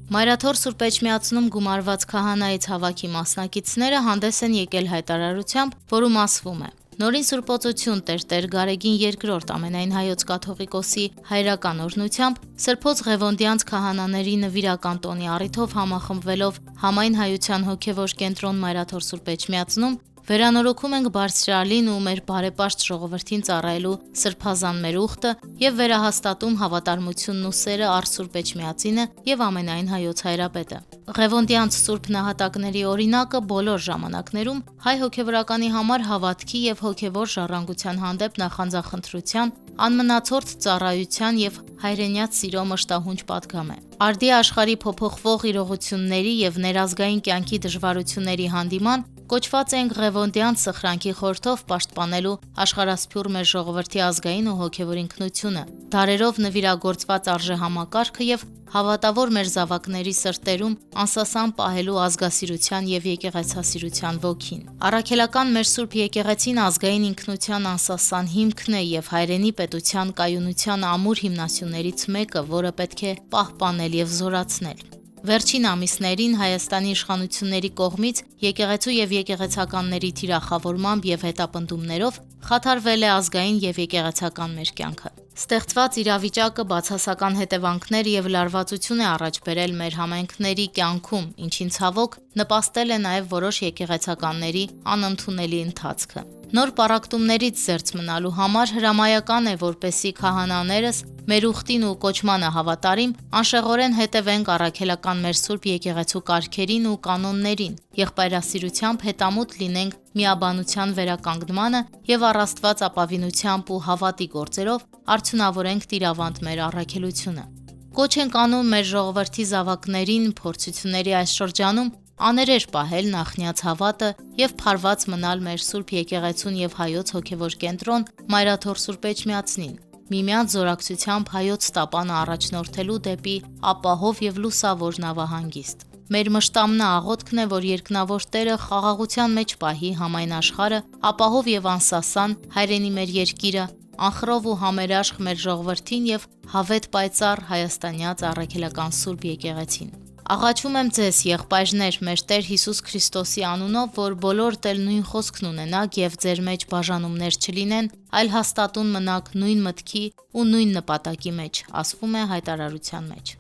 Մայրաթոր Սուրբ Էջմիածնում գումարված քահանայի ցավաքի մասնակիցները հանդես են եկել հայտարարությամբ, որում ասվում է. Նորին Սուրբոցություն Տեր Գարեգին II ամենայն հայոց կաթողիկոսի հայրական օրհնությամբ Սրբոց Ղևոնդյանց քահանաների նվիրական տոնի առիթով համախմբվելով Համայն հայության հոգևոր կենտրոն Մայրաթոր Սուրբ Էջմիածնում վերանորոգում ենք Բարձրալին ու մեր բարեպաշտ ժողովրդին ծառայելու սրբազան մեր ուխտը եւ վերահաստատում հավատարմությունն ու սերը առ Սուրբ Էջմիածինը եւ ամենայն հայոց հայրապետը։ Ղևոնդյանց սուրբ նահատակների օրինակը բոլոր ժամանակներում հայ հոգևորականի համար հավատքի եւ հոգևոր ժառանգության հանդեպ նախանձախնդրության, անմնացորդ ծառայության եւ հայրենյաց սիրո մշտահունչ պատգամ է։ Արդի աշխարհի փոփոխվող իրողությունների եւ ներազգային կյանքի դժվարությունների հանդիման կոչված ենք Ղևոնդյանց սխրանքի խորթով պաշտպանելու աշխարհասփյուռ մեր ժողովրդի ազգային ու հոգևոր ինքնությունը, դարերով նվիրագործված արժեհամակարգը եւ հավատավոր մեր զավակների սրտերում անսասան պահելու ազգասիրության եւ եկեղեցասիրության ոգին։ Առաքելական մեր Սուրբ եկեղեցին ազգային ինքնության անսասան հիմքն է եւ հայրենի պետության կայունության ամուր հիմնասյուներից մեկը, որը պետք է պահպանել եւ զորացնել։ Վերջին ամիսներին Հայաստանի իշխանությունների կողմից եկեղեցու եւ եկեղեցականների թիրախավորմամբ եւ հետապնդումներով խաթարվել է ազգային եւ եկեղեցական մեր կյանքը։ Ստեղծված իրավիճակը բացասական հետևանքներ եւ լարվածություն է առաջ բերել մեր համայնքների կյանքում, ինչին ցավոք նպաստել է նաեւ որոշ եկեղեցականների անընդունելի ընթացքը։ Նոր պառակտումներից զերծ մնալու համար հրամայական է, որպեսզի քահանաներս մեր ուխտին ու կոչմանը հավատարիմ անշեղորեն հետևենք առաքելական մեր Սուրբ եկեղեցու կարգերին ու կանոններին, եղբայրասիրությամբ հետամուտ լինենք միաբանության վերականգնմանը եւ առ Աստված ապավինությամբ ու հավատի գործերով արդյունավորենք տիրավանտ մեր առաքելությունը։ Կոչ ենք անում մեր ժողովրդի զավակներին փորձությունների այս շրջանում աներեր պահել նախնյաց հավատը եւ փարված մնալ մեր Սուրբ եկեղեցուն եւ հայոց հոգևոր կենտրոն Մայրաթոր Սուրբ Էջմիածնին, միմյանց զորակցությամբ հայոց տապանը առաջնորդելու դեպի ապահով եւ լուսավոր նավահանգիստ։ Մեր մշտամնա աղոթքն է, որ երկնավոր Տերը խաղաղության մեջ պահի համայն աշխարհը, ապահով եւ անսասան հայրենի մեր երկիրը, անխռով ու համերաշխ մեր ժողովրդին եւ հավետ պայծառ հայաստանյաց առաքելական Սուրբ եկեղեցին։ Աղաչում եմ ձեզ, եղբայրներ, մեր Տեր Հիսուս Քրիստոսի անունով, որ բոլորդ էլ նույն խոսքն ունենաք եւ ձեր մեջ բաժանումներ չլինեն, այլ հաստատուն մնաք նույն մտքի ու նույն նպատակի մեջ, ասվում է հայտարարության մեջ։